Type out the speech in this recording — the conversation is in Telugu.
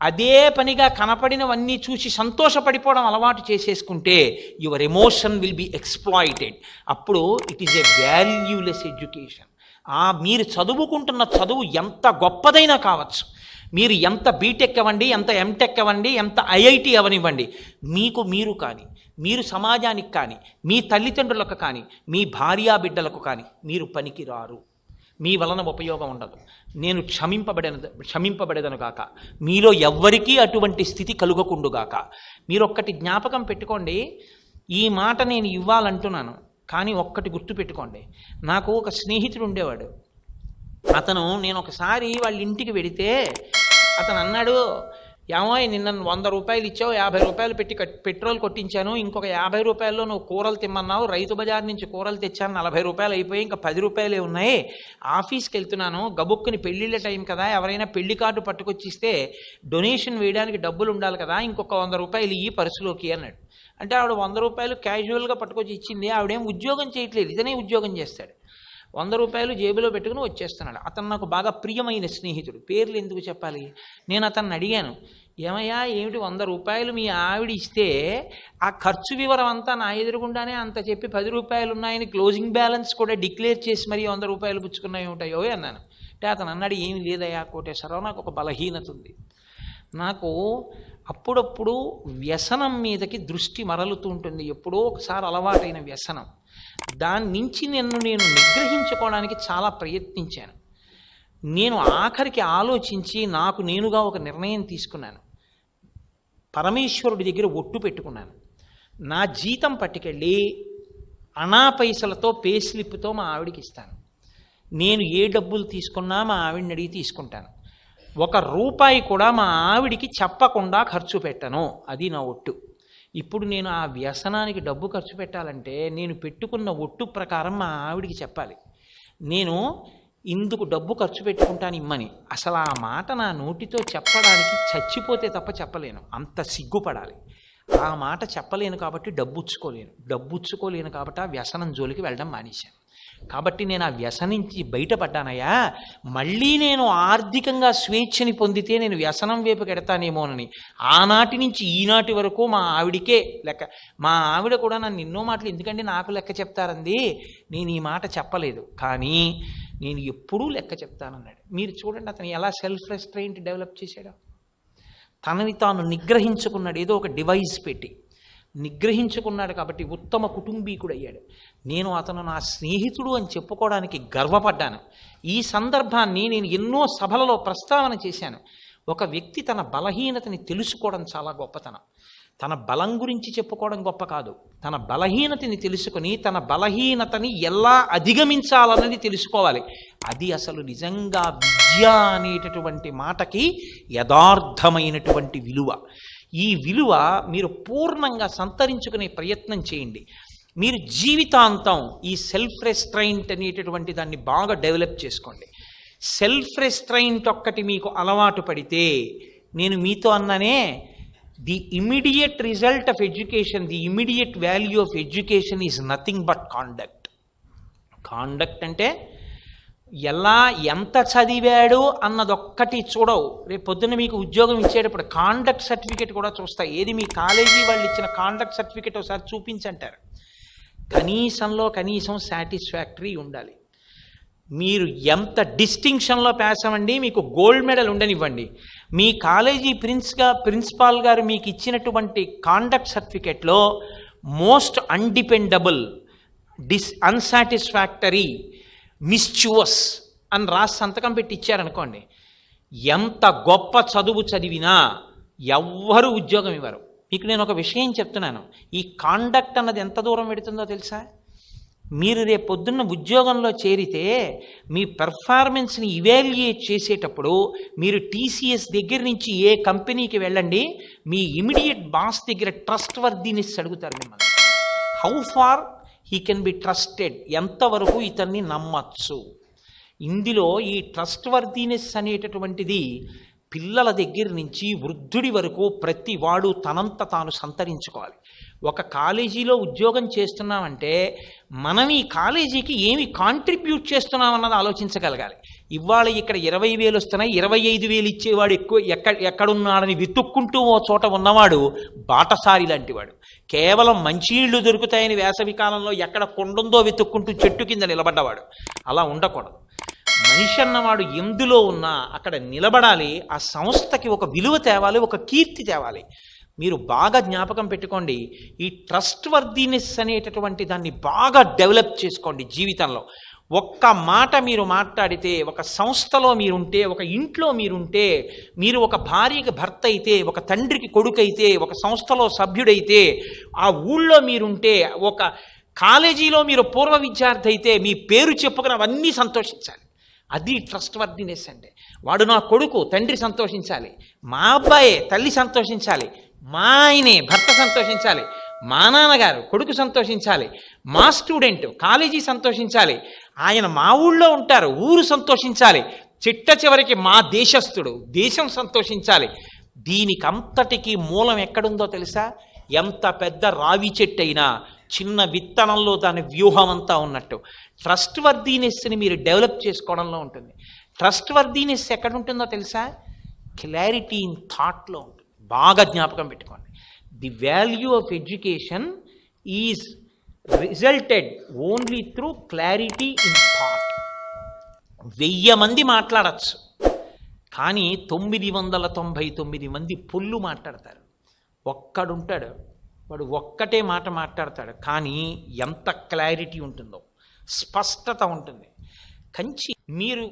అదే పనిగా కనపడినవన్నీ చూసి సంతోషపడిపోవడం అలవాటు చేసేసుకుంటే your emotion will be exploited. అప్పుడు it is a valueless education. మీరు చదువుకుంటున్న చదువు ఎంత గొప్పదైనా కావచ్చు, మీరు ఎంత బీటెక్ అవ్వండి, ఎంత ఎంటెక్ అవ్వండి, ఎంత ఐఐటి అవనివ్వండి, మీరు కానీ, మీరు సమాజానికి కానీ, మీ తల్లిదండ్రులకు కానీ, మీ భార్యాబిడ్డలకు కానీ మీరు పనికి రారు. మీ వలన ఉపయోగం ఉండదు. నేను క్షమింపబడేదను గాక, మీలో ఎవ్వరికీ అటువంటి స్థితి కలుగకుండుగాక. మీరు ఒక్కటి జ్ఞాపకం పెట్టుకోండి. ఈ మాట నేను ఇవ్వాలంటున్నాను, కానీ ఒక్కటి గుర్తు పెట్టుకోండి. నాకు ఒక స్నేహితుడు ఉండేవాడు. నేను ఒకసారి వాళ్ళ ఇంటికి వెడితే అతను అన్నాడు, ఏమో నిన్న 100 రూపాయలు ఇచ్చావు, 50 రూపాయలు పెట్టి పెట్రోల్ కొట్టించాను, ఇంకొక 50 రూపాయల్లో నువ్వు కూరలు తిమ్మన్నావు, రైతు బజార్ నుంచి కూరలు తెచ్చాను, 40 రూపాయలు అయిపోయి ఇంకా 10 రూపాయలే ఉన్నాయి, ఆఫీస్కి వెళ్తున్నాను, గబుక్కుని పెళ్ళిళ్ళ టైం కదా, ఎవరైనా పెళ్లి కార్డు పట్టుకొచ్చిస్తే డొనేషన్ వేయడానికి డబ్బులు ఉండాలి కదా, ఇంకొక 100 రూపాయలు ఇయ్యి పర్సులోకి అన్నాడు. అంటే ఆవిడ 100 రూపాయలు క్యాజువల్గా పట్టుకొచ్చి ఇచ్చింది. ఆవిడేం ఉద్యోగం చేయట్లేదు, ఇతనే ఉద్యోగం చేస్తాడు. 100 రూపాయలు జేబులో పెట్టుకుని వచ్చేస్తున్నాడు. అతను నాకు బాగా ప్రియమైన స్నేహితుడు, పేర్లు ఎందుకు చెప్పాలి. నేను అతన్ని అడిగాను, ఏమయ్యా ఏమిటి 100 రూపాయలు మీ ఆవిడ ఇస్తే ఆ ఖర్చు వివరం అంతా నా ఎదురుగుండానే అంత చెప్పి 10 రూపాయలు ఉన్నాయని క్లోజింగ్ బ్యాలెన్స్ కూడా డిక్లేర్ చేసి మరీ 100 రూపాయలు పుచ్చుకున్నాయి ఉంటాయో అన్నాను. అంటే అతను అన్నాడు, ఏమి లేదయ్యా కోటేశ్వరరావు, నాకు ఒక బలహీనత ఉంది. నాకు అప్పుడప్పుడు వ్యసనం మీదకి దృష్టి మరలుతూ ఉంటుంది. ఎప్పుడో ఒకసారి అలవాటైన వ్యసనం, దాని నుంచి నేను నిగ్రహించుకోవడానికి చాలా ప్రయత్నించాను. నేను ఆఖరికి ఆలోచించి నాకు నేనుగా ఒక నిర్ణయం తీసుకున్నాను. పరమేశ్వరుడి దగ్గర ఒట్టు పెట్టుకున్నాను. నా జీతం పట్టుకెళ్ళి అనా పైసలతో పే స్లిప్తో మా ఆవిడికి ఇస్తాను. నేను ఏ డబ్బులు తీసుకున్నా మా ఆవిడని అడిగి తీసుకుంటాను. 1 రూపాయి కూడా మా ఆవిడికి చెప్పకుండా ఖర్చు పెట్టను. అది నా ఒట్టు. ఇప్పుడు నేను ఆ వ్యసనానికి డబ్బు ఖర్చు పెట్టాలంటే నేను పెట్టుకున్న ఒట్టు ప్రకారం మా ఆవిడికి చెప్పాలి, నేను ఇందుకు డబ్బు ఖర్చు పెట్టుకుంటాను ఇమ్మని. అసలు ఆ మాట నా నోటితో చెప్పడానికి చచ్చిపోతే తప్ప చెప్పలేను, అంత సిగ్గుపడాలి. ఆ మాట చెప్పలేను కాబట్టి డబ్బుచ్చుకోలేను కాబట్టి ఆ వ్యసనం జోలికి వెళ్ళడం మానేశాను. కాబట్టి నేను ఆ వ్యసనించి బయటపడ్డానయ్యా. మళ్ళీ నేను ఆర్థికంగా స్వేచ్ఛని పొందితే నేను వ్యసనం వైపు కెడతానేమోనని ఆనాటి నుంచి ఈనాటి వరకు మా ఆవిడికే లెక్క. మా ఆవిడ కూడా నన్ను ఎన్నో మాటలు ఎందుకంటే నాకు లెక్క చెప్తారంది, నేను ఈ మాట చెప్పలేదు, కానీ నేను ఎప్పుడూ లెక్క చెప్తానన్నాడు. మీరు చూడండి అతను ఎలా సెల్ఫ్ రెస్ట్రెయింట్ డెవలప్ చేశాడో. తనని తాను నిగ్రహించుకున్నాడు, ఏదో ఒక డివైస్ పెట్టి నిగ్రహించుకున్నాడు. కాబట్టి ఉత్తమ కుటుంబీకుడు అయ్యాడు. నేను అతను నా స్నేహితుడు అని చెప్పుకోవడానికి గర్వపడ్డాను. ఈ సందర్భాన్ని నేను ఎన్నో సభలలో ప్రస్తావన చేశాను. ఒక వ్యక్తి తన బలహీనతని తెలుసుకోవడం చాలా గొప్పతనం. తన బలం గురించి చెప్పుకోవడం గొప్ప కాదు, తన బలహీనతని తెలుసుకుని తన బలహీనతని ఎలా అధిగమించాలన్నది తెలుసుకోవాలి. అది అసలు నిజంగా విద్య అనేటటువంటి మాటకి యథార్థమైనటువంటి విలువ. ఈ విలువ మీరు పూర్ణంగా సంతరించుకునే ప్రయత్నం చేయండి. మీరు జీవితాంతం ఈ సెల్ఫ్ రెస్ట్రైంట్ అనేటటువంటి దాన్ని బాగా డెవలప్ చేసుకోండి. సెల్ఫ్ రెస్ట్రైంట్ ఒక్కటి మీకు అలవాటు పడితే, నేను మీతో అన్నానే, the immediate result of education, the immediate value of education is nothing but conduct. Conduct అంటే ఎంత చదివాడు అన్నదొక్కటి చూడవు. రేపు పొద్దున్న మీకు ఉద్యోగం ఇచ్చేటప్పుడు కాండక్ట్ సర్టిఫికేట్ కూడా చూస్తాయి. ఏది మీ కాలేజీ వాళ్ళు ఇచ్చిన కాండక్ట్ సర్టిఫికేట్ ఒకసారి చూపించంటారు. కనీసం సాటిస్ఫాక్టరీ ఉండాలి. మీరు ఎంత డిస్టింక్షన్లో పాస్ అవ్వండి, మీకు గోల్డ్ మెడల్ ఉండనివ్వండి, మీ కాలేజీ ప్రిన్సిపాల్ గారు మీకు ఇచ్చినటువంటి కాండక్ట్ సర్టిఫికేట్లో మోస్ట్ అన్డిపెండబుల్, అన్సాటిస్ఫాక్టరీ, మిస్చువస్ అని రాసి సంతకం పెట్టి ఇచ్చారనుకోండి, ఎంత గొప్ప చదువు చదివినా ఎవ్వరూ ఉద్యోగం ఇవ్వరు. మీకు నేను ఒక విషయం చెప్తున్నాను, ఈ కాండక్ట్ అన్నది ఎంత దూరం పెడుతుందో తెలుసా? మీరు రేపు పొద్దున్న ఉద్యోగంలో చేరితే మీ పెర్ఫార్మెన్స్ని ఇవాల్యుయేట్ చేసేటప్పుడు మీరు టీసీఎస్ దగ్గర నుంచి ఏ కంపెనీకి వెళ్ళండి, మీ ఇమీడియట్ బాస్ దగ్గర ట్రస్ట్ వర్దినెస్ అడుగుతారు మిమ్మల్ని. How far he can be trusted, ఎంతవరకు ఇతన్ని నమ్మచ్చు. ఇందులో ఈ ట్రస్ట్ వర్దినెస్ అనేటటువంటిది పిల్లల దగ్గర నుంచి వృద్ధుడి వరకు ప్రతి వాడు తనంత తాను సంతరించుకోవాలి. ఒక కాలేజీలో ఉద్యోగం చేస్తున్నామంటే మనం ఈ కాలేజీకి ఏమి కాంట్రిబ్యూట్ చేస్తున్నామన్నది ఆలోచించగలగాలి. ఇవాళ ఇక్కడ 20,000 వస్తున్నాయి, 25,000 ఇచ్చేవాడు ఎక్కువ ఎక్కడున్నాడని వెతుక్కుంటూ ఓ చోట ఉన్నవాడు బాటసారి లాంటి వాడు. కేవలం మంచినీళ్లు దొరుకుతాయని వేసవి కాలంలో ఎక్కడ కొండుందో వెతుక్కుంటూ చెట్టు కింద నిలబడ్డవాడు. అలా ఉండకూడదు. మనిషి అన్నవాడు ఎందులో ఉన్నా అక్కడ నిలబడాలి. ఆ సంస్థకి ఒక విలువ తేవాలి, ఒక కీర్తి తేవాలి. మీరు బాగా జ్ఞాపకం పెట్టుకోండి, ఈ ట్రస్ట్ వర్దీనెస్ అనేటటువంటి దాన్ని బాగా డెవలప్ చేసుకోండి జీవితంలో. ఒక్క మాట మీరు మాట్లాడితే, ఒక సంస్థలో మీరుంటే, ఒక ఇంట్లో మీరుంటే, మీరు ఒక భార్యకి భర్త అయితే, ఒక తండ్రికి కొడుకు అయితే, ఒక సంస్థలో సభ్యుడైతే, ఆ ఊళ్ళో మీరుంటే, ఒక కాలేజీలో మీరు పూర్వ విద్యార్థి అయితే, మీ పేరు చెప్పుకుని అవన్నీ సంతోషించాలి. అది ట్రస్ట్ వర్దీనెస్ అంటే. వాడు నా కొడుకు, తండ్రి సంతోషించాలి. మా అబ్బాయే, తల్లి సంతోషించాలి. మా ఆయనే, భర్త సంతోషించాలి. మా నాన్నగారు, కొడుకు సంతోషించాలి. మా స్టూడెంట్, కాలేజీ సంతోషించాలి. ఆయన మా ఊళ్ళో ఉంటారు, ఊరు సంతోషించాలి. చిట్ట చివరికి మా దేశస్థుడు, దేశం సంతోషించాలి. దీనికంతటికీ మూలం ఎక్కడుందో తెలుసా? ఎంత పెద్ద రావి చెట్టు అయినా చిన్న విత్తనంలో దాని వ్యూహం అంతా ఉన్నట్టు ట్రస్ట్ వర్దీనెస్ని మీరు డెవలప్ చేసుకోవడంలో ఉంటుంది. ట్రస్ట్ వర్దీనెస్ ఎక్కడ ఉంటుందో తెలుసా? క్లారిటీ ఇన్ థాట్లో ఉంటుంది. బాగా జ్ఞాపకం పెట్టుకోండి. The value of education is resulted only through clarity in thought. 1000 మంది మాట్లాడచ్చు, కానీ 999 మంది పొల్లు మాట్లాడతారు. ఒక్కడుంటాడు, వాడు ఒక్కటే మాట మాట్లాడతాడు, కానీ ఎంత క్లారిటీ ఉంటుందో, స్పష్టత ఉంటుంది. కంచి మీరు